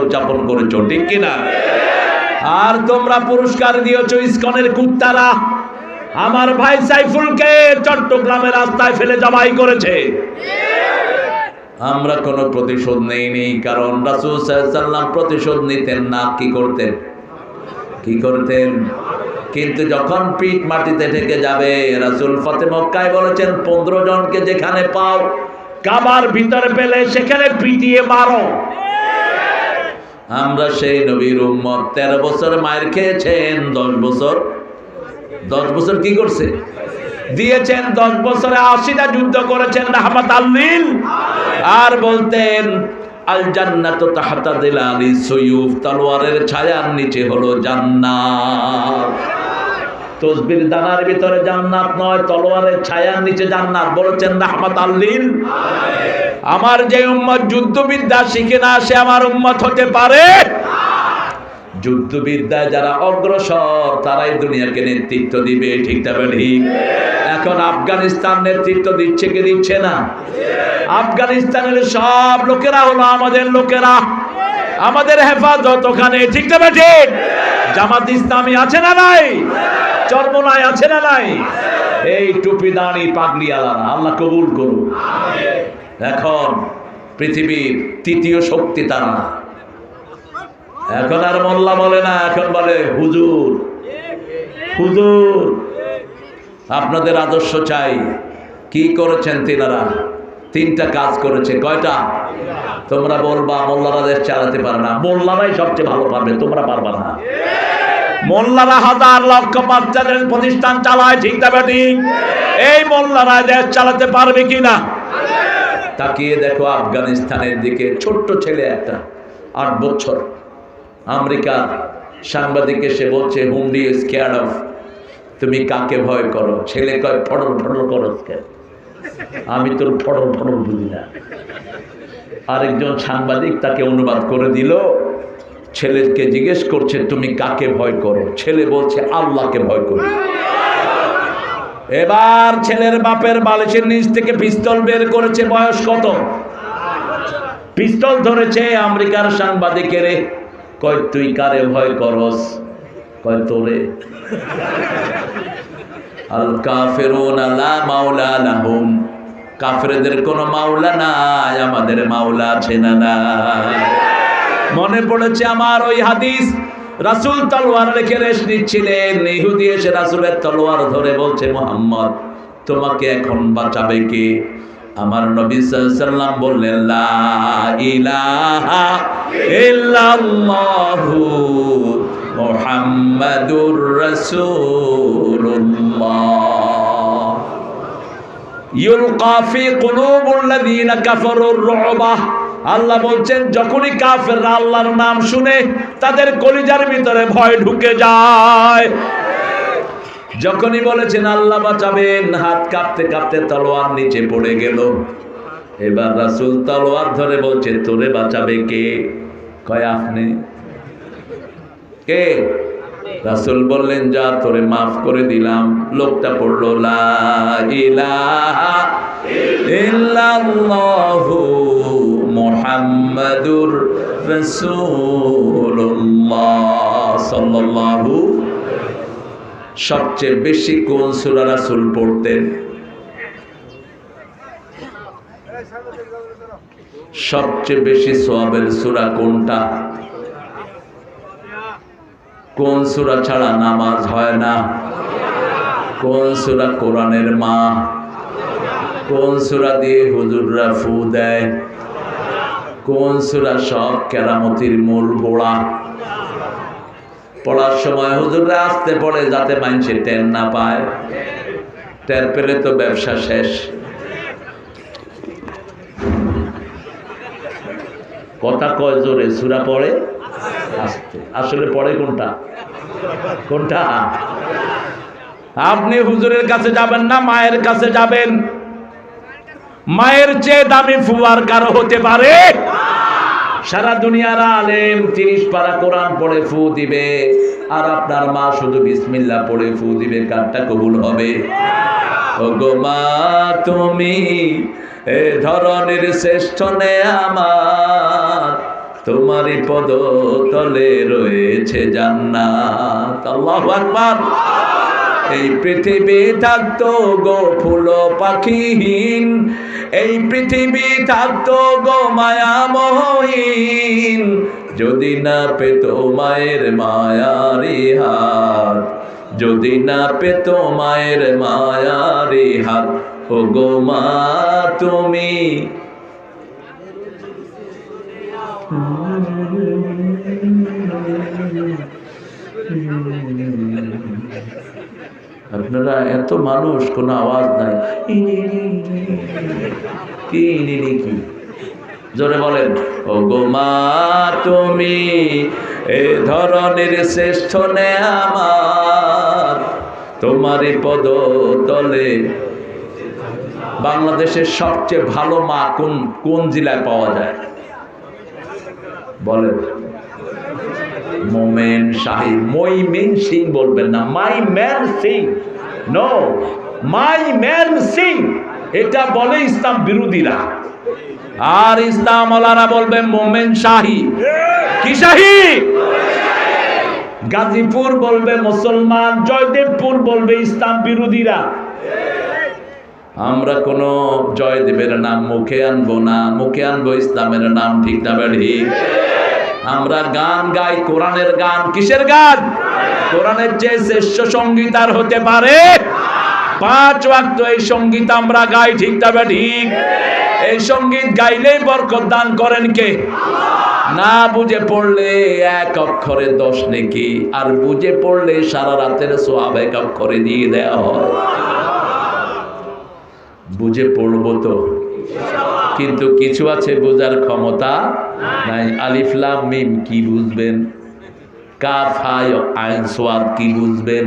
উদযাপন করেছো, ঠিক কিনা? আর তোমরা পুরস্কার দিয়েছো ইসকনের কুত্তারা। আমার ভাই সাইফুলকে চট্টগ্রামের রাস্তায় ফেলে জবাই করেছে। আমরা কোনো প্রতিশোধ নেইনি, কারণ রাসূল সাল্লাল্লাহু আলাইহি ওয়াসাল্লাম প্রতিশোধ নিতেন না। কি করতেন? কিন্তু যখন পিঠ মাটিতে ঠেকে যাবে, রাসূল ফতে মক্কায় বলেছেন 15 জনকে যেখানে পাও কাবার ভিতরে পেলে সেখানে পিটিয়ে মারো। আমরা সেই নবীর উম্মত। 13 বছর মায়ের খেয়েছেন, 10 বছর কি করছে? দিয়েছেন। 10 বছরে 80টা যুদ্ধ করেছেন রাহমাতাল লিল। আর বলতেন আল জান্নাতু তাহতা যিলালিস সুয়ুফ, তলোয়ারের ছায়ার নিচে হলো জান্নাত। তসবির দানার ভিতরে জান্নাত নয়, তলোয়ারের ছায়ার নিচে জান্নাত বলেছেন রাহমাতাল লিল। আমার যে উম্মত যুদ্ধবিদ্যা শিখে না সে আমার উম্মত হতে পারে? যুদ্ধবিদ্যায় যারা অগ্রসর তারাই দুনিয়াকে নেতৃত্ব দিবে, ঠিক না ঠিক? এখন আফগানিস্তান নেতৃত্ব দিচ্ছে কি দিচ্ছে না? আফগানিস্তানের সব লোকেরা হলো আমাদের লোকেরা, আমাদের হেফাজত ওখানে, ঠিক না ঠিক? জামাত ইসলামী আছে না নাই? চরমনাই আছে না নাই? এই টুপি দাঁড়ি পাগড়ি আলাদা, আল্লাহ কবুল করুন। এখন পৃথিবীর তৃতীয় শক্তি তারা। এখন আর মোল্লা বলে না, এখন বলে হুজুর। হুজুর আপনাদের আদর্শ চাই। কি করেছেন তিনারা? 3টা কাজ করেছে। কয়টা? তোমরা বলবা মোল্লারা দেশ চালাতে পারে না। মোল্লারাই সবচেয়ে ভালো পারবে, তোমরা পারবা না। মোল্লারা হাজার লক্ষ বাচ্চাদের প্রতিষ্ঠান চালায়, ঠিক না ঠিক? এই মোল্লারা দেশ চালাতে পারবে কিনা? তাকিয়ে দেখো আফগানিস্তানের দিকে। ছোট্ট ছেলে একটা 8 বছর, আমেরিকা সাংবাদিক এসে বলছে whom do you scared of, তুমি কাকে ভয় করো? ছেলে কয় ফটল ফটল করো। আমি তোর ফটল ফটল বুঝি না। আরেকজন সাংবাদিক তাকে অনুবাদ করে দিল। ছেলেকে জিজ্ঞেস করছে তুমি কাকে ভয় করো? ছেলে বলছে আল্লাহকে ভয় করি। এবার ছেলের বাপের বালিশের নিচ থেকে পিস্তল বের করেছে। বয়স কত? পিস্তল ধরেছে আমেরিকার সাংবাদিকের। কয় তুই কারে ভয় করস? কয় তোরে। আল কাফিরুনা লা মাওলা লাহুম, কাফেরদের কোনো মাওলা নাই, আমাদের মাওলা আছে না না? মনে পড়েছে আমার ওই হাদিস, রাসূল তলোয়ার রেখে রেশ নিচ্ছিলেন। ইহুদি এসে রাসূলের তলোয়ার ধরে বলছে মুহাম্মদ তোমাকে এখন বাঁচাবে কে? আমার নবী সাল্লাল্লাহু আলাইহি ওয়াসাল্লাম বললেন লা ইলাহা ইল্লাল্লাহু মুহাম্মাদুর রাসূলুল্লাহ ইউলকা ফি কুলুবিল্লাযিনা কাফারুর রুবা। আল্লাহ বলছেন যখনই কাফেররা আল্লাহর নাম শুনে তাদের কলিজার ভিতরে ভয় ঢুকে যায়। যখনই বলেছেন আল্লাহ বাঁচাবেন, হাত কাঁপতে কাঁপতে তলোয়ার নিচে পড়ে গেল। এবার রাসূল তলোয়ার ধরে বলছে তোরে বাঁচাবে কে? কয় আপনি। কে? রাসূল বললেন যা তোরে মাফ করে দিলাম। লোকটা পড়লো লা ইলাহা ইল্লাল্লাহু মুহাম্মাদুর রাসূলুল্লাহ সাল্লাল্লাহু। সবচেয়ে বেশি কোন সূরা রাসূল পড়তেন? সবচেয়ে বেশি সওয়াবের সূরা কোনটা? কোন সূরা ছাড়া নামাজ হয় না? কোন সূরা কোরআনের মা? কোন সূরা দিয়ে হুজুররা ফু দেয়? কোন সূরা সব কেরামতির মূল গোড়া? পড়ার সময় হুজুররা আস্তে পড়ে যাতে মানুষে টের না পায়। টের পেলে তো ব্যবসা শেষ। কথা কয় জোরে, সূরা পড়ে আস্তে। আসলে পড়ে কোনটা? কোনটা? আপনি হুজুরের কাছে যাবেন না, মায়ের কাছে যাবেন। মায়ের চেয়ে দামি ফুয়ার কারো হতে পারে? সারা দুনিয়ার আলেম 30 পারা কোরআন পড়ে ফু দিবে, আর আপনার মা শুধু বিসমিল্লাহ পড়ে ফু দিবে, কারটা কবুল হবে? ওগো মা তুমি এ ধরনের শ্রেষ্ঠ নেয়ামত তোমারই পদ তলে রয়েছে জান্নাত। আল্লাহু আকবার। এই পৃথিবী থাকতো গো ফুল পাখিহীন, এই পৃথিবী থাকতো গো মায়ামহীন, যদি না পেত মায়ের মায়ারি হাত, যদি না পেত মায়ের মায়ারি হাত। ও গো মা তুমি আপনারা এত মানুষ, কোনো আওয়াজ নাই, কি কি জোরে বলেন। ও গো মা তুমি এ ধরনের শ্রেষ্ঠ নেয়ামত, তোমারই পদ তলে। বাংলাদেশের সবচেয়ে ভালো মা কোন কোন জেলায় পাওয়া যায় বলেন? মোমেন শাহী। মইমেন সিং বলবেন না, my man Singh. No, my man Singh এটা বলে ইসলাম বিরোধীরা, আর ইসলাম ওয়ালারা বলবে মোমেন শাহী। কি শাহী? গাজীপুর বলবে মুসলমান, জয়দেবপুর বলবে ইসলাম বিরোধীরা। আমরা কোন জয়দেবের নাম মুখে আনবো না, মুখে আনবো ইসলামের নাম। ঠিক না ঠিক? আমরা গান গাই, কোরআনের গান। কিসের গান? কোরআনের যে শ্রেষ্ঠ সঙ্গীত আর হতে পারে? 5 ওয়াক্ত এই সঙ্গীত আমরা গাই। ঠিক না ঠিক? এই সঙ্গীত গাইলেই বরকত দান করেন কে? না বুঝে পড়লে 1 অক্ষরে 10 নেকি, আর বুঝে পড়লে সারা রাতের সওয়াব 1 অক্ষরে দিয়ে দেওয়া হয়। বুঝে পড়বো তো, কিন্তু কিছু আছে বোঝার ক্ষমতা নাই। আলিফ লাম মিম কি বুঝবেন? কাফ হা আইন সাদ কি বুঝবেন?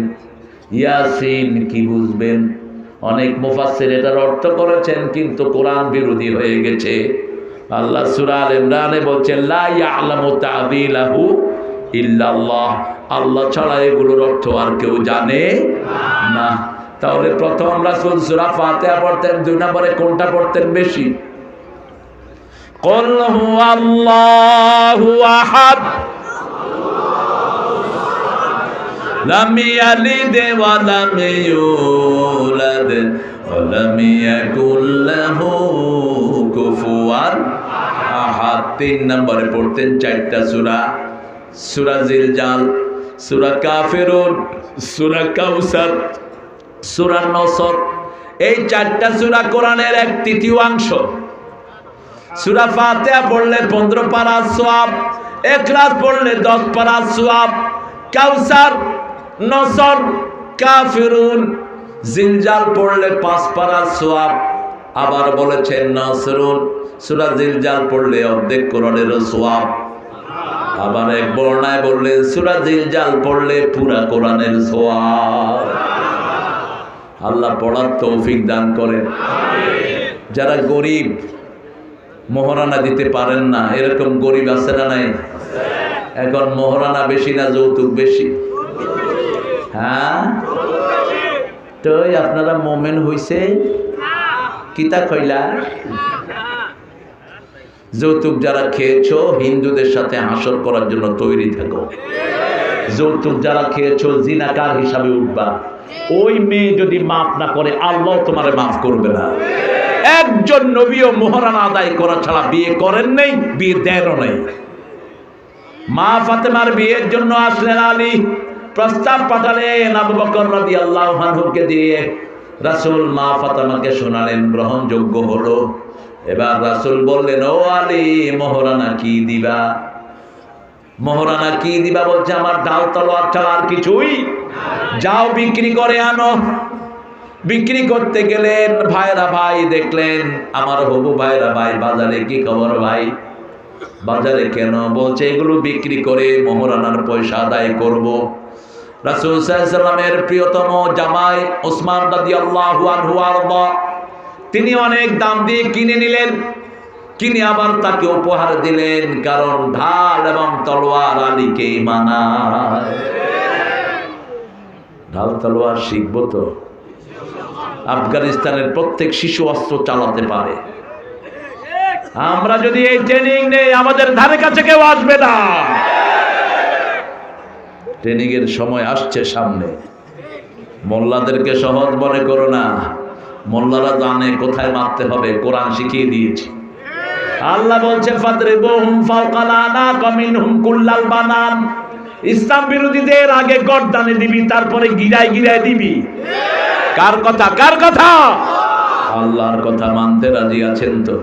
ইয়াসিন কি বুঝবেন? অনেক মুফাসসির এটার অর্থ করেছেন, কিন্তু কোরআন বিরোধী হয়ে গেছে। আল্লাহ সূরা আল ইমরানে বলছেন লা ইয়ালামু তা'বিলাহু ইল্লাল্লাহ, আল্লাহ ছাড়া এগুলোর অর্থ আর কেউ জানে না। তাহলে প্রথম রাসূল সূরা ফাতিহা পড়তেন, 2 নম্বরে কোনটা পড়তেন বেশি? কুল হুয়াল্লাহু আহাদ লাম ইয়ালিদ ওয়া লাম ইউলাদ ওয়া লাম ইয়াকুল লাহু কুফুয়ান আহাদ। 3 নম্বরে পড়তেন 4টা সূরা, সূরা জিলজাল, সূরা কাফিরুন, সূরা কাউসার, সূরা নসর। এই 4টা সূরা কোরআনের 1/3 সূরা ফাতিহা পড়লে 15 পারা সওয়াব, ইখলাস পড়লে 10 পারা সওয়াব, কাউসার, নসর, কাফিরুন, জিলজাল পড়লে 5 পারা সওয়াব। আবার বলেছেন নসরুন, সূরা জিলজাল পড়লে অর্ধেক কোরআনের সওয়াব। আবার এক বর্ণায় বললেন সূরা জিলজাল পড়লে পুরা কোরআনের সওয়াব। আল্লাহ পড়ার তৌফিক দান করেন। যারা গরিব, মোহরানা দিতে পারেন না, এরকম গরিব আছে না নাই? এখন মোহরানা বেশি না যৌতুক বেশি? হ্যাঁ, তো আপনারা মোমেন হইছে কিতা কইলা? যৌতুক যারা খেয়েছো হিন্দুদের সাথে হাসর করার জন্য তৈরি থাকো। যৌতুক যারা খেয়েছো জিনাকার হিসাবে উঠবা। ওই মেয়ে যদি মাফ না করে আল্লাহ তোমারে মাফ করবে না। একজন নবীও মোহরানা আদায় করা ছাড়া বিয়ে করেন নাই, বিয়ে দেনও নাই। মা ফাতেমার বিয়ের জন্য আসলেন আলী, প্রস্তাব পাঠালেন আবু বকর রাদিয়াল্লাহু আনহুকে দিয়ে। রাসূল মা ফাতেমাকে শোনালেন, গ্রহণযোগ্য হলো। এবার রাসূল বললেন, ও আলী, মোহরানা কি দিবা? মোহরানা কি দিবা? বলছে আমার ডাল তলোয়ার ছাড়া আর কিছুই। যাও বিক্রি করে আনো। বিক্রি করতে গেলেন, ভাইরা ভাই দেখলেন আমার হবু ভাইরা ভাই, বাজারে কি খবর ভাই? বাজারে কেন? বলছে এগুলো বিক্রি করে মোহরানার পয়সা আদায় করব। রাসূল সাল্লাল্লাহু আলাইহি ওয়াসাল্লামের প্রিয়তম জামাই ওসমান রাদিয়াল্লাহু আনহু আরদা, তিনি অনেক দাম দিয়ে কিনে নিলেন। কিনে আবার তাকে উপহার দিলেন, কারণ ঢাল এবং তলোয়ার আলীকে মানায়। ঢাল তলোয়ার শিখবো তো। আফগানিস্তানের প্রত্যেক শিশু অস্ত্র চালাতে পারে। আমরা যদি এই ট্রেনিং নেই আমাদের ধারে কাছে কেউ আসবে না। ট্রেনিং এর সময় আসছে সামনে। মোল্লাদেরকে সহজ মনে করো না, মোল্লারা জানে কোথায় মারতে হবে, কোরআন শিখিয়ে দিয়েছে। আল্লাহ বলছে ফাদরিবুহুম ফাওকাল আনাক মিনহুম কুল্লাল বানান। ইসলাম বিরোধীদের আগে গর্দানে দিবি, তারপরে গিরায় গিরায় দিবি। কার কথা? কার কথা? আল্লাহর কথা মানতে রাজি আছেন তো?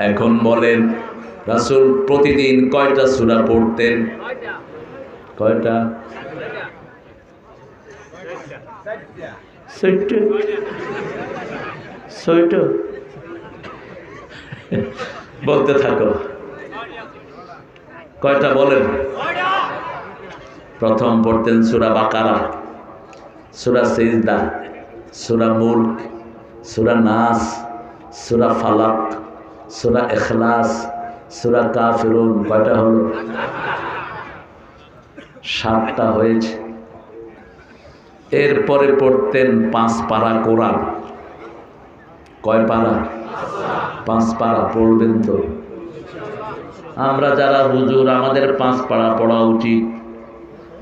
এখন বলেন, রাসূল প্রতিদিন কয়টা সূরা পড়তেন? কয়টা? 6টা। বলতে থাকো। কয়টা বলেন? প্রথম পড়তেন সূরা বাকারা, সূরা সিজদা, সূরা মুলক, সূরা নাস, সূরা ফালাক, সূরা ইখলাস, সূরা কাফিরুন। কয়টা হলো? 7টা হয়েছে। এরপরে পড়তেন 5 পারা কোরআন। কয় পারা? 5 পারা। পড়বেন তো? আমরা যারা হুজুর আমাদের 5 পারা পড়া উচিত,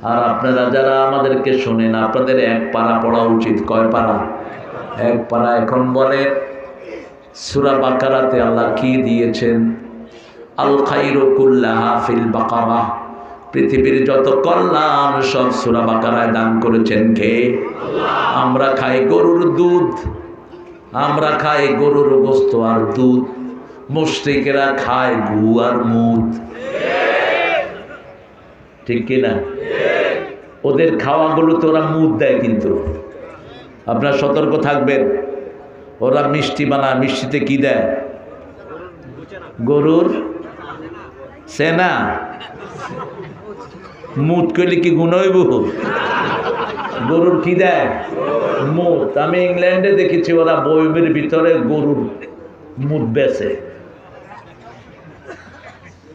আর আপনারা যারা আমাদেরকে শোনেন আপনাদের 1 পারা পড়া উচিত। কয় পারা? 1 পারা। এখন বলে সূরা বাকারাতে আল্লাহ কি দিয়েছেন? আল খায়রু কুল্লাহা ফিল বাকারা। পৃথিবীর যত কল্যাণ সব সূরা বাকারায় দান করেছেন কে? আমরা খাই গরুর দুধ, আমরা খাই গরুর গোশত আর দুধ, মুশরিকেরা খায় গু আর মুদ। ঠিক কিনা? ওদের খাওয়াগুলোতে ওরা মুদ দেয়, কিন্তু আপনারা সতর্ক থাকবেন। ওরা মিষ্টি বানায়, মিষ্টিতে কি দেয়? গরুর সেনা। মুদ করলে কি গুণ হইব? গরুর কি দেয়? মুদ। আমি ইংল্যান্ডে দেখেছি ওরা বইমের ভিতরে গরুর মুদ বেচে।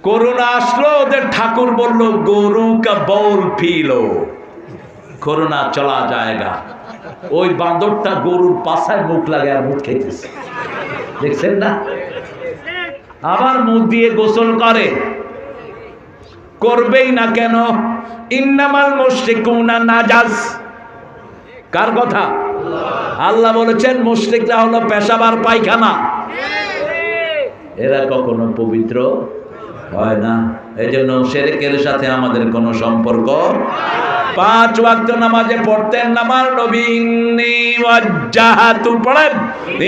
করোনা আসলো, ওদের ঠাকুর বলল গরু কা বউল ফিলো, করোনা চলা যায়গা। ওই বাঁদরটা গরুর পাছায় মুখ লাগে আর মুখ খেতেছে, দেখছেন না? আবার মুখ দিয়ে গোসল করে। করবেই না কেন? ইন্নামাল মুশরিকুনা নাজাস। কার কথা? আল্লাহ বলেছেন মুশরিকরা হলো পেশাব আর পায়খানা, এরা কখনো পবিত্র হয় না। এই জন্য শিরকের সাথে আমাদের কোনো সম্পর্ক। 5 ওয়াক্ত নামাজে পড়তেন আমার নবী, ইন্নী ওয়াজ্জাহাতু, পড়েন,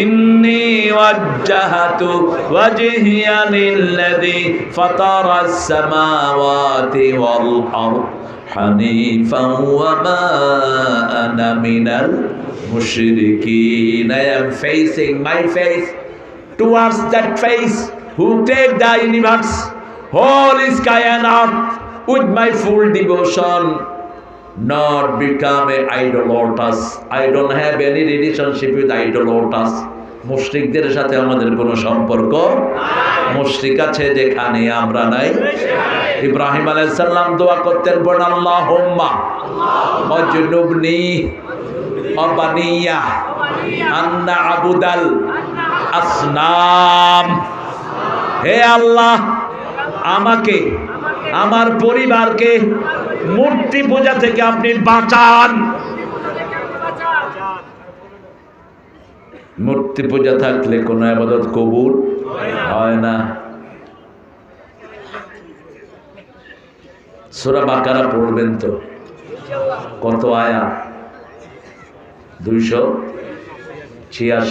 ইন্নী ওয়াজ্জাহাতু ওয়াজহিয়া লিল্লাযী ফাতারাস সামাওয়াতি ওয়াল আরদ হানিফান ওয়া মা আনা মিনাল মুশরিকিন। I am facing my face towards that face who take the universe, whole sky and earth with my full devotion, not become a idolatrous. I don't have any relationship with idolaters. মুশরিকদের সাথে আমাদের কোনো সম্পর্ক। মুশরিক আছে যেখানে, আমরা নাই। ইব্রাহিম আলাইহিস সালাম দোয়া করতেন, বলেন আল্লাহুম্মা ওয়াজনুবনি ওয়া বানিয়া আন না'বুদাল আসনাম। হে আল্লাহ, আমাকে, আমার পরিবারকে মূর্তি পূজা থেকে আপনি বাঁচান। মূর্তি পূজা থাকলে কোনো ইবাদত কবুল হয় না। সূরা বাকারা পড়বেন তো? কত আয়াত? 286।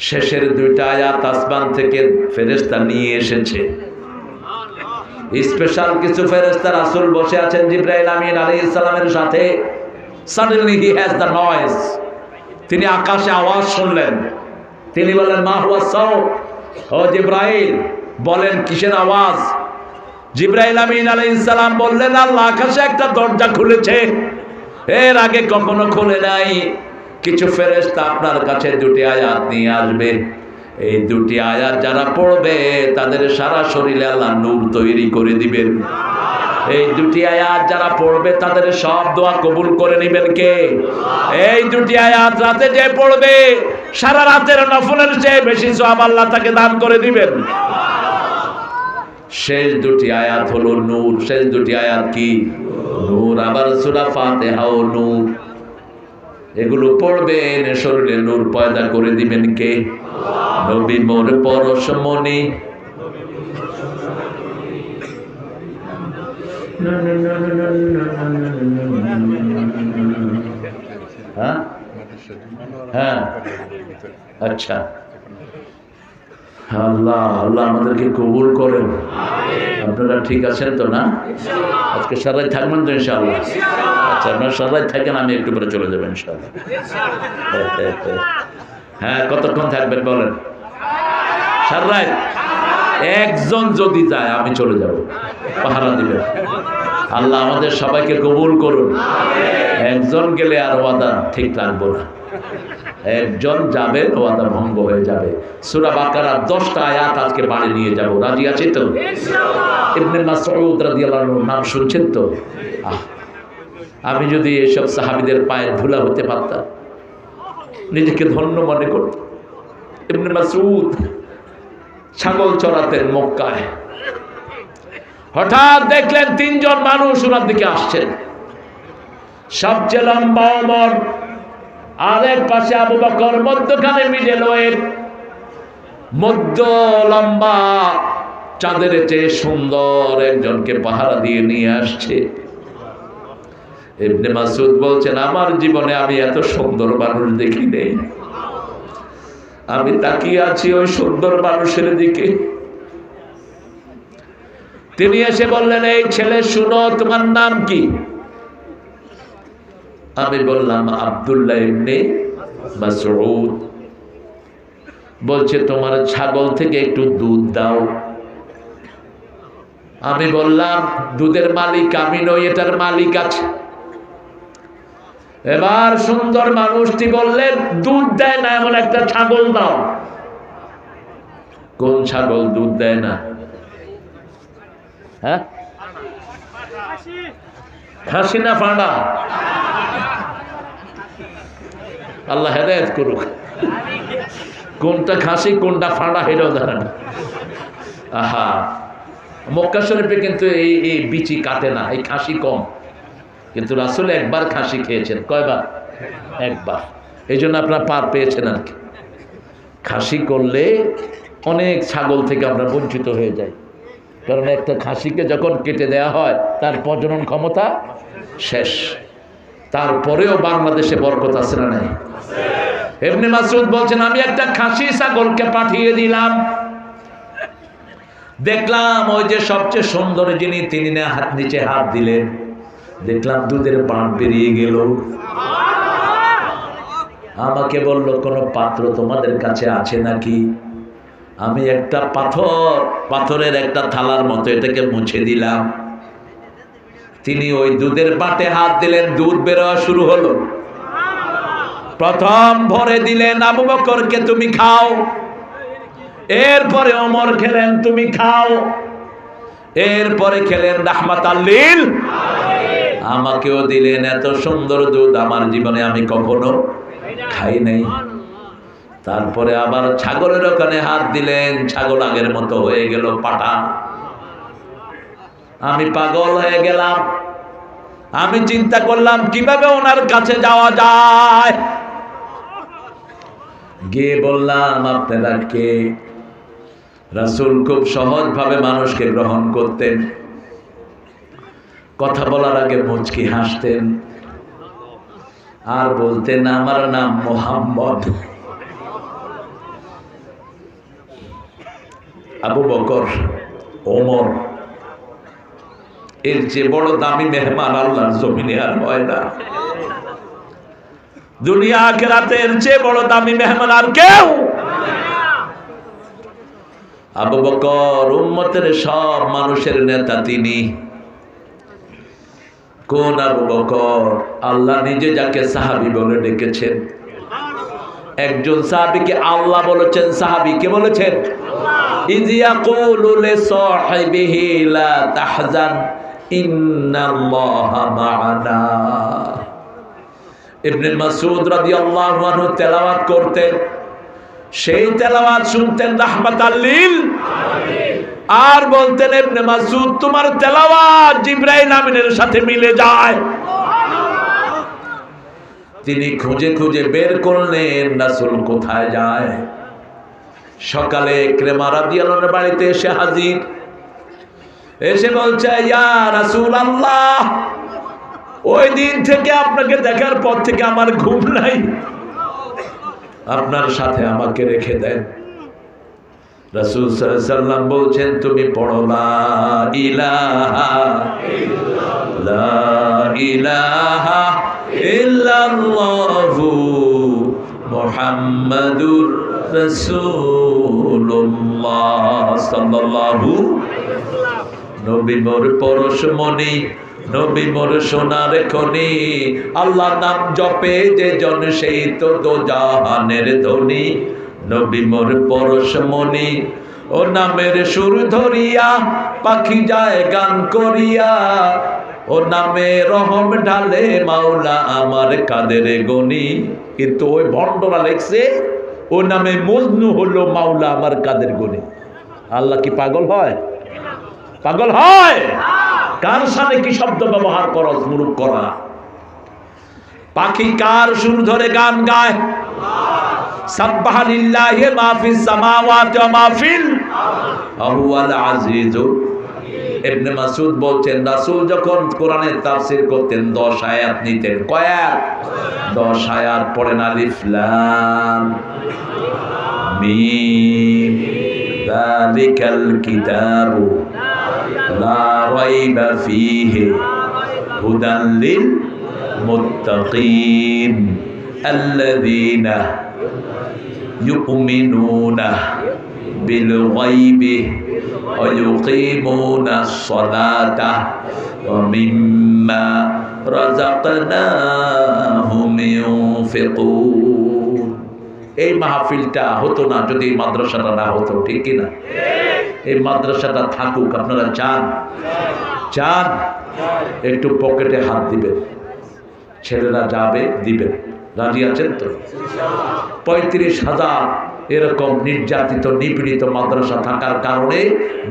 শেষের 2টা আয়াত আসমান থেকে ফেরেশতা নিয়ে এসেছে। স্পেশাল কিছু ফেরেশতা রাসূল বসে আছেন জিবরাইল আমিন আলাইহিস সালামের সাথে। Suddenly he has the noise. তিনি আকাশে আওয়াজ শুনলেন। তিনি বলেন, মা হুয়া সাউত। ও জিবরাইল, বলেন কিসের আওয়াজ? জিবরাইল আমিন আলাইহিস সালাম বললেন, আল্লাহ আকাশে একটা দরজা খুলেছে, এর আগে কখনো খুলে নাই। কিছু ফেরেশতা আপনার কাছে 2টি আয়াত নিয়ে আসবে। এই 2টি আয়াত যারা পড়বে তাদের সারা শরীরে আল্লাহ নূর তৈরি করে দিবেন। এই 2টি আয়াত যারা পড়বে তাদের সব দোয়া কবুল করে নেবেন কে? এই 2টি আয়াত রাতে যে পড়বে সারা রাতের নফলের চেয়ে বেশি সওয়াব আল্লাহ তাকে দান করে দিবেন। শেষ দুটি আয়াত হলো নূর। শেষ দুটি আয়াত কি? নূর। আবার সূরা ফাতিহাও নূর। এগুলো পড়বেন, শরীরে নূর পয়দা করে দিবেন কে? নবী মোর পরশমণি। হ্যাঁ হ্যাঁ, আচ্ছা। আল্লাহ আল্লাহ আমাদেরকে কবুল করেন। আপনারা ঠিক আছেন তো না? আজকে সারাই থাকবেন তো ইনশাআল্লাহ? আচ্ছা, আপনারা সারাই থাকেন, আমি একটু পরে চলে যাবো ইনশাআল্লাহ। হ্যাঁ, কতক্ষণ থাকবেন বলেন? সারাই একজন যদি যায় আমি চলে যাব, পাহারা দিবেন। আল্লাহ আমাদের সবাইকে কবুল করুন। একজন গেলে আর ওয়াদা ঠিক রাখবো না, একজন যাবে ওয়াদা ভঙ্গ হয়ে যাবে। সূরা বাকারার 10টা আয়াত আজকে বাড়ি নিয়ে যাব। রাজি আছি তো? ইবনে মাসউদ রাদিয়াল্লাহু আনহু নাম শুনছেন তো? আমি যদি এসব সাহাবীদের পায়ের ধুলা হতে পারতাম, নিজেকে ধন্য মনে করতাম। ইবনে মাসউদ ছাগল চড়াতেন মক্কায়। হঠাৎ দেখলেন 3 জন মানুষ ওনার দিকে আসছেন। সবচেয়ে লম্বা ওমর, আরেক পাশে আবু বকর, মধ্যখানে মিডল ওয়েট, মধ্য লম্বা চাঁদের চেয়ে সুন্দর একজনকে পাহারা দিয়ে নিয়ে আসছে। ইবনে মাসউদ বলছেন, আমার জীবনে আমি এত সুন্দর মানুষ দেখি নেই। আমি তাকিয়ে আছি ওই সুন্দর মানুষের দিকে। তিনি এসে বললেন, এই ছেলে শুনো, তোমার নাম কি? আমি বললাম আব্দুল্লাহ ইবনে মাসউদ। বলছে, তোমার ছাগল থেকে একটু দুধ দাও। আমি বললাম, দুধের মালিক আমি নই, এটার মালিক আছে। এবার সুন্দর মানুষটি বললেন, দুধ দেয় না এমন একটা ছাগল দাও। কোন ছাগল দুধ দেয় না? হ্যাঁ, খাসি না ফাঁড়া? আল্লাহ হেদায়েত করুক। কোনটা খাসি কোনটা ফাঁড়া হেটাও জানা না। আহা, মক্কা শরীফে কিন্তু এই বিচি কাটে না, এই খাসি কম। কিন্তু রাসূল একবার খাসি খেয়েছেন। কয়বার? একবার। এই জন্য আপনারা পার পেয়েছেন আর কি। খাসি করলে অনেক ছাগল থেকে আমরা বঞ্চিত হয়ে যাই, কারণ একটা খাসিকে যখন কেটে দেওয়া হয় তার প্রজনন ক্ষমতা শেষ। তারপরেও বাংলাদেশে বরকত আছে না নাই? ইবনে মাসউদ বলছেন, আমি একটা খাসি ছাগলকে পাঠিয়ে দিলাম। দেখলাম ওই যে সবচেয়ে সুন্দর যিনি, তিনি নিচে হাত দিলেন, দেখলাম দুধের পান বেরিয়ে গেল। আমাকে বলল, কোন পাত্র তোমাদের কাছে আছে নাকি? আমি একটা পাথরের একটা থালার মতো এটাকে মুছে দিলাম। তিনি ওই দুধের পাটে হাত দিলেন, দুধ বেরোয়া শুরু হলো। প্রথম ভরে দিলেন আবু বকরকে, তুমি খাও। এরপরে ওমর খেলেন, তুমি খাও। এরপরে খেলেন রাহমাতাল লিল আলামিন, আমাকেও দিলেন। এত সুন্দর দুধ আমার জীবনে আমি কখনো খাই নাই। তারপরে আবার ছাগলের ওখানে হাত দিলেন, ছাগল আগের মতো হয়ে গেল পাটা। আমি পাগল হয়ে গেলাম। আমি চিন্তা করলাম কিভাবে ওনার কাছে যাওয়া যায়। গিয়ে বললাম, আপনারা কে? রাসূল খুব সহজভাবে মানুষকে গ্রহণ করতেন। কথা বলার আগে মুচকি হাসতেন আর বলতেন, আমার নাম মুহাম্মদ। আবু বকর, ওমর, এর যে বড় দামি মেহমান আল্লাহর জমিনে আর হয় না। দুনিয়া আখিরাতের চেয়ে বড় দামি মেহমান আর কেউ। আবু বকর উম্মতের সব মানুষের নেতা তিনি। কোন আবু বকর? আল্লাহ নিজে যাকে সাহাবী বলে ডেকেছেন। একজন সাহাবীকে আল্লাহ বলেছেন, সাহাবীকে বলেছেন ইয ইয়াকুলু লিসাহিবিহি লা তাহজান ইন্নাল্লাহা মা'ানা। ইবনে মাসউদ রাদিয়াল্লাহু আনহু তেলাওয়াত করতেন, সেই তেলাওয়াত শুনতেন রাহমাতাল লিল আলামিন। আর বলতেন ইবনে মাসউদ, তোমার তেলাওয়াত জিবরাইল আমিনের সাথে মিলে যায়। তিনি খুঁজে খুঁজে বের করলেন রাসূল কোথায় যায়। সকালে ইকরামা রাদিয়াল্লাহু আনহু বাড়িতে এসে হাজির, এসে বলছে, ইয়া রাসূলুল্লাহ, ওই দিন থেকে আপনাকে দেখার পর থেকে আমার ঘুম নাই, আপনার সাথে আমাকে রেখে দেন। রাসূল সাল্লাল্লাহু আলাইহি সাল্লাম বলছেন, তুমি পড়ো লা ইলাহা ইল্লাল্লাহ, লা ইলাহা ইল্লাল্লাহু মুহাম্মাদুর রাসূলুল্লাহ সাল্লাল্লাহু। নবী মোর পরশমণি, নবী মোর সোনার খনি, আল্লাহর নাম জপে যে জন সেই তো দোজাহানের ধনী। নবী মোর পরশমণি, ও নামের সুর ধরিয়া পাখি যায় গান করিয়া, ও নামে রহম ঢালে মাওলা আমার কাদের গনি। কিন্তু ওই ভণ্ডরা লেখছে ও নামে মজনু হলো মাওলা আমার কাদের গনি। আল্লাহ কি পাগল হয়? পাগল হয়? কার সাথে কি শব্দ ব্যবহার করস মুরুখ করা? পাখি কার সুর ধরে গান গায়? সাব্বাহা লিল্লাহি মা ফিস সামাওয়াতি ওয়া মা ফিল হুয়াল আজিজুল। ইবনে মাসউদ বলছেন, রাসূল যখন কোরআনের তাফসীর করতেন 10 আয়াত নিতেন। কয় আয়াত? 10 আয়াত পড়েন। আলিফ লাম মিম যালিকাল কিতাবু লা রাইবা ফীহি হুদাল লিল মুত্তাকিন আল্লাযীনা ইউমিনুনা বিল গায়বি ওয়া ইউকিমুনাস সালাতা ওয়া মিম্মা রাযাকনাহুম ইউনফিকুন। এই মাহফিলটা হতো না যদি এই মাদ্রাসাটা না হতো, ঠিক কি না? এই মাদ্রাসাটা থাকুক। আপনারা চান? চান? একটু পকেটে হাত দিবেন, ছেলেরা যাবে, দিবেন। রাজি আছেন তো? 35,000 এরকম নির্যাতিত নিপীড়িত মাদ্রাসা থাকার কারণে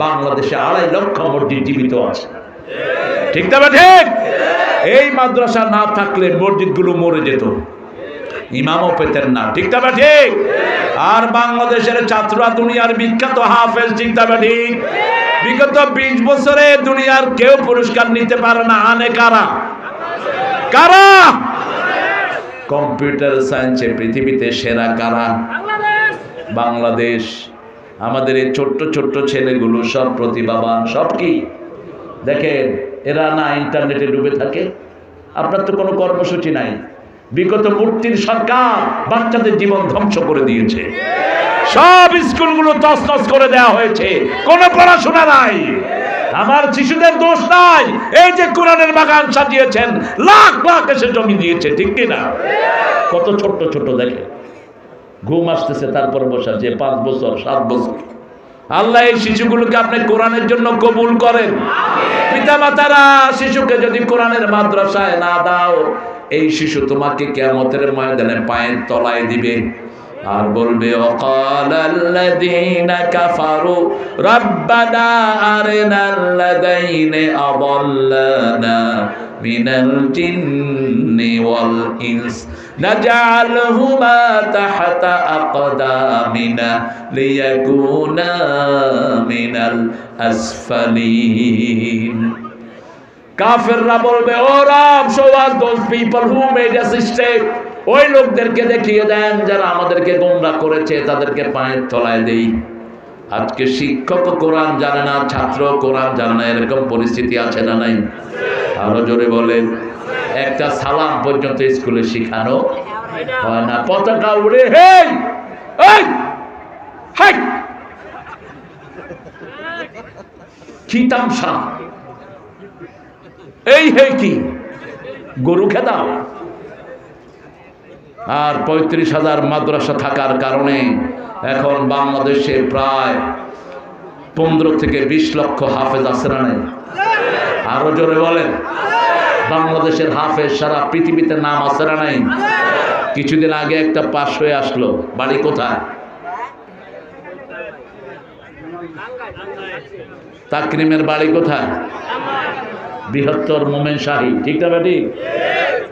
বাংলাদেশে 2.5 লক্ষ মসজিদ জীবিত আছে, ঠিক না? ঠিক। এই মাদ্রাসা না থাকলে মসজিদগুলো মরে যেত, ইমামও পেতেন না, ঠিক না? ঠিক। আর বাংলাদেশের ছাত্ররা দুনিয়ার বিখ্যাত হাফেজ, ঠিক না? ঠিক। বিগত 20 বছরে দুনিয়ার কেউ পুরস্কার নিতে পারে না। আনে কারা? কারা? কম্পিউটার সায়েন্সে পৃথিবীতে সেরা কারা? বাংলাদেশ। আমাদের এই ছোট্ট ছোট্ট ছেলেগুলো সব প্রতিভাবান, সব কি দেখেন, এরা না ইন্টারনেটে ডুবে থাকে। আপনার তো কোনো কর্মসূচি নাই। বিগত মূর্তির সরকার বাচ্চাদের জীবন ধ্বংস করে দিয়েছে, সব স্কুলগুলো তছনছ করে দেওয়া হয়েছে, কোনো পড়াশোনা নাই। আমার শিশুদের দোষ নাই। এই যে কোরআনের বাগান সাজিয়েছেন, লাখ লাখ এসে জমি দিয়েছে, ঠিক কিনা? কত ছোট্ট ছোট্ট দেখে, ঘুম আসতেছে তারপর বসা, যে 5 বছর 7 বছর। আল্লাহ এই শিশুগুলোকে আপনি কোরআনের জন্য কবুল করেন। পিতা মাতারা শিশুকে যদি কোরআনের মাদ্রাসায় না দাও, এই শিশু তোমাকে কিয়ামতের ময়দানে পায়ের তলায় দিবে আর বলবে, ওয়াকালাল্লাযীনা কাফারু রাব্বানা আরিনাল্লাযীনা আদাল্লানা মিনাল জিন্নি ওয়াল ইনস নাজআলহুমা তাহতা আকদামিনা লিয়াকুনা মিনাল আসফালিন। কাফেররা বলবে, ও রব, show us those people who made us mistake। ওই লোকদেরকে দেখিয়ে দেন যারা আমাদেরকে গোমরাহ করেছে, তাদেরকে পায়ের তলায় দেই। আজকে শিক্ষক কোরআন জানে না, ছাত্র কোরআন জানে না, এরকম পরিস্থিতি আছে না নাই? আরো জোরে বলেন। একটা সালাম পর্যন্ত স্কুলে শিখানো হয় না। পতাকা উড়ে হেই এই হাই কি তামসা, এই হে কি গরু খেদাও। আর 35,000 মাদ্রাসা থাকার কারণে এখন বাংলাদেশে প্রায় 15 থেকে 20 লক্ষ হাফেজ আছে না নাই? আরো জোরে বলেন। বাংলাদেশের হাফেজ সারা পৃথিবীতে নাম আছে না নাই? কিছুদিন আগে একটা পাশ হয়ে আসলো, বাড়ি কোথায়? তাকরিমের বাড়ি কোথায়? বৃহত্তর মোমেন শাহী, ঠিক না বেটি?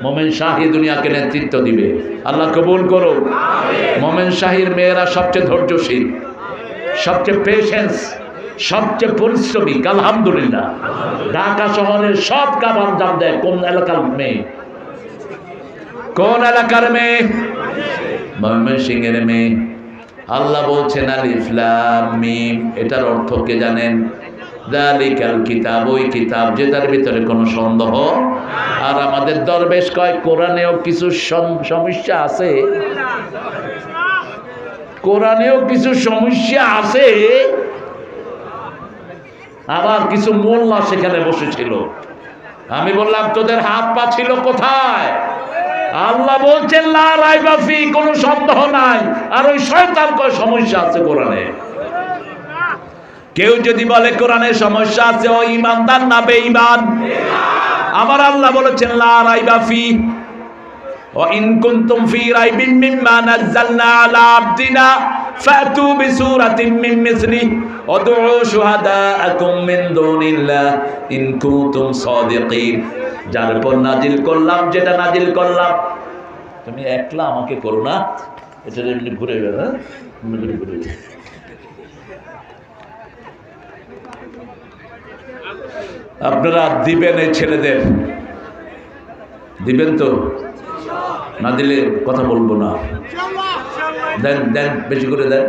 মোমেন শাহী দুনিয়াকে নেতৃত্ব দিবে, আল্লাহ কবুল করো। মোমেন শাহীর মেয়েরা সবচেয়ে ধৈর্যশীল, সবচেয়ে পেশেন্স, সবচেয়ে পরিশ্রমী। আলহামদুলিল্লাহ, ঢাকা শহরের সব কাজ আঞ্জাম দেয় কোন এলাকার মেয়ে? কোন এলাকার মেয়ে? ময়মনসিংহের মেয়ে। আল্লাহ বলছেন আলিফ লাম মিম, এটার অর্থ কে জানেন? যালিকাল কিতাব, ওই কিতাব যেটার ভিতরে কোনো সন্দেহ। আর আমাদের দরবেশ কয় কোরআনেও কিছু সমস্যা আছে, কোরআনেও কিছু সমস্যা আছে। আবার কিছু মোল্লা সেখানে বসেছিল। আমি বললাম তোদের হাত পা ছিল কোথায়? আল্লাহ বলছেন লা রাইবা ফি, কোনো সন্দেহ নাই। আর ওই শয়তান কয় সমস্যা আছে কোরআনে। কেউ যদি বলে কোরআনে সমস্যা আছে, ও ঈমানদার না বেঈমান? আমার আল্লাহ বলেছেন লা রাইবা ফি, ওয়া ইন কুনতুম ফি রাইবিন মিম্মা নাযালনা আলা আবদিনা ফাতু বিসূরাতিন মিন মিসলিহি ওয়াদউ শুহাদাআকুম মিন দুনিল্লাহ ইন কুনতুম সাদিকিন। যার উপর নাজিল করলাম, যেটা নাজিল করলাম, তুমি একলা আমাকে করো না, এটা এমনি ঘুরে বেড়া, ঘুরে আপনারা দিবেন এই ছেলেদের, দিবেন তো? না দিলে কথা বলবো না। দেন দেন, বেশি করে দেন,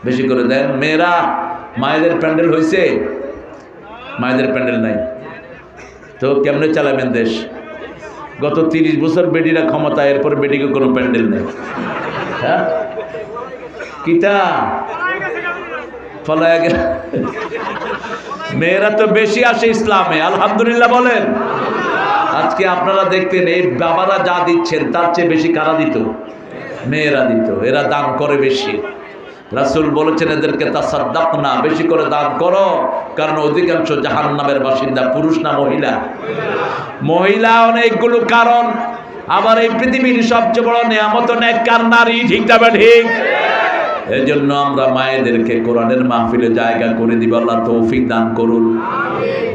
বেশি করে দেন। মেয়েরা, মায়েদের প্যান্ডেল হয়েছে? মায়েদের প্যান্ডেল নাই তো কেমনে চালাবেন দেশ? গত 30 বছর বেডিরা ক্ষমতা, এরপর বেডিকে কোনো প্যান্ডেল নেই। হ্যাঁ, কিতা ফলায় গেল। মেয়েরা তো বেশি আসে ইসলামে, আলহামদুলিল্লাহ বলেন। আজকে আপনারা দেখতেন এই বাবারা যা দিচ্ছেন তার চেয়ে বেশি কারা দিত? মেয়েরা দিত। এরা দান করে বেশি। রাসূল বলেছেন এদেরকে তাসাদ্দাকনা, বেশি করে দান করো, কারণ অধিকাংশ জাহান্নামের বাসিন্দা পুরুষ না মহিলা? মহিলা। অনেকগুলো কারণ। আবার এই পৃথিবীর সবচেয়ে বড় নিয়ামত নেককার নারী, ঠিক না ঠিক? এই জন্য আমরা মায়েদেরকে কোরআনের মাহফিলে জায়গা করে দিব, আল্লাহ তৌফিক দান করুন।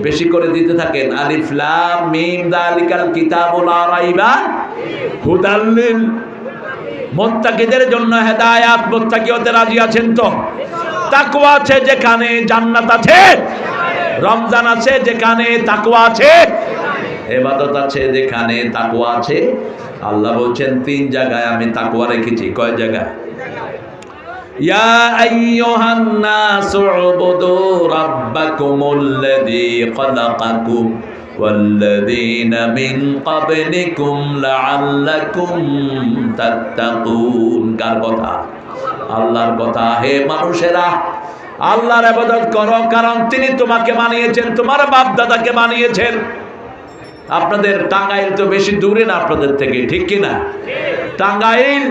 বেশি করে দিতে থাকেন। আলিফ লাম মিম যালিকাল কিতাবু লা রাইবা হুদাল লিল মুত্তাকিদের জন্য হেদায়েত। মুত্তাকি হতে রাজি আছেন তো? তাকওয়া আছে যেখানে জান্নাত আছে, রমজান আছে যেখানে তাকওয়া আছে, ইবাদত আছে যেখানে তাকওয়া আছে। আল্লাহ বলছেন 3 জায়গায় আমি তাকওয়া রেখেছি। কয় জায়গায়? ইয়া আইয়ুহান নাসু উবুদু রাব্বাকুমুল্লাযী খালাকাকুম ওয়াল্লাযীনা মিন ক্বাবলিকুম লাআল্লাকুম তাত্তাকুন। কার কথা? আল্লাহর কথা। হে মানুষেরা, আল্লাহর ইবাদত করো, কারণ তিনি তোমাকে বানিয়েছেন, তোমার বাপ দাদাকে বানিয়েছেন। আপনাদের টাঙ্গাইল তো বেশি দূরে না আপনাদের থেকে, ঠিক কিনা? টাঙ্গাইল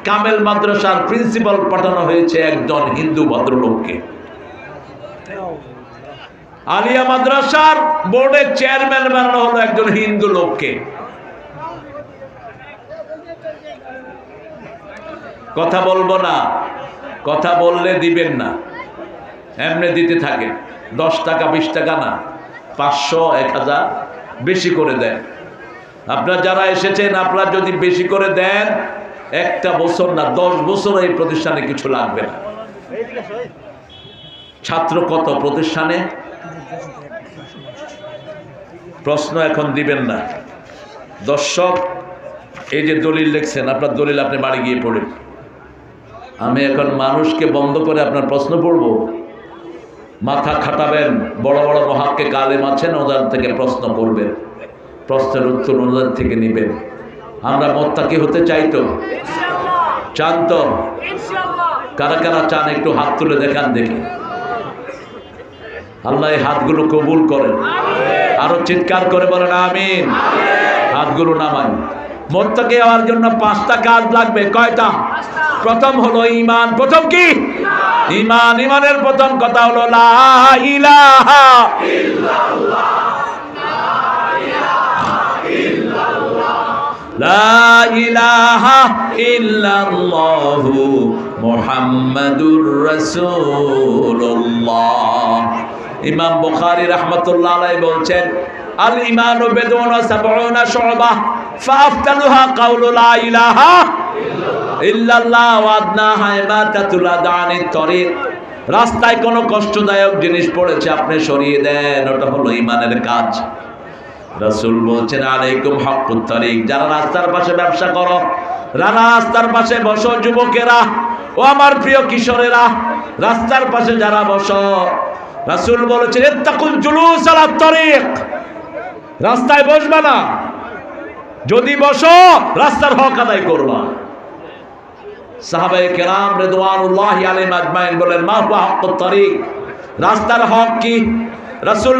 কামেল মাদ্রাসার প্রিন্সিপাল পাঠানো হয়েছে একজন হিন্দু ভদ্রলোককে। আলিয়া মাদ্রাসার বোর্ডের চেয়ারম্যান বানানো হলো একজন হিন্দু লোককে। কথা বলবো না, কথা বললে দিবেন না, এমনি দিতে থাকে। 10 টাকা 20 টাকা না, 500 1000 বেশি করে দেন। আপনারা যারা এসেছেন, আপনারা যদি বেশি করে দেন, 1 বছর না 10 বছর এই প্রতিষ্ঠানে কিছু লাগবে না। ছাত্র কত প্রতিষ্ঠানে? প্রশ্ন এখন দিবেন না। দর্শক, এই যে দলিল লিখছেন, আপনার দলিল আপনি বাড়ি গিয়ে পড়েন। আমি এখন মানুষকে বন্ধ করে আপনার প্রশ্ন পড়ব? মাথা খাটাবেন। বড় বড় মহাক্কিক আলেম আছেন, ওদের থেকে প্রশ্ন করবেন, প্রশ্নের উত্তর ওদের থেকে নেবেন। আমরা মুত্তাকি হতে চাই তো? চান তো? কারা কারা চান একটু হাত তুলে দেখান দেখি। আল্লাহ এই হাতগুলো কবুল করেন। আরো চিৎকার করে বলেন আমিন। হাতগুলো নামান। মুত্তাকি হওয়ার জন্য 5টা কাজ লাগবে। কয়টা? প্রথম হলো ঈমান। প্রথম কি? ঈমান। ঈমানের প্রথম কথা হলো লা ইলাহা ইল্লাল্লাহ, লা ইলাহা ইল্লাল্লাহ, লা ইলাহা ইল্লাল্লাহু মুহাম্মাদুর রাসূলুল্লাহ। ইমাম বুখারী রাহমাতুল্লাহ আলাইহি বলছেন, আল ঈমানু বিদউন ওয়া সাবউনা শু'বাহ ফাআফতালুহা কাউলু লা ইলাহা ইল্লাল্লাহ ওয়া আদনাহা ইমাতাতুল আদানিত তরিক। রাস্তায় কোনো কষ্টদায়ক জিনিস পড়েছে, আপনি সরিয়ে দেন, ওটা হলো ঈমানের কাজ। রাসূল বলছেন, আলাইকুম হাক্কুত তরিক। যারা রাস্তার পাশে ব্যবসা করো, রাস্তার পাশে বসো, যুবকেরা ও আমার প্রিয় কিশোরেরা, রাস্তার পাশে যারা বসো, রাসূল বলেছেন, ইত্তাকুল জুলুস আলাত তরিক। রাস্তায় বসবা না, যদি বসো রাস্তার হক আদায় করবা। সাহাবায়ে কেরাম রিদওয়ানুল্লাহি আলাইহিম আজমাইন বলেন, মা হুয়া হাক্কুত তরিক, রাস্তার হক কি? রাসূল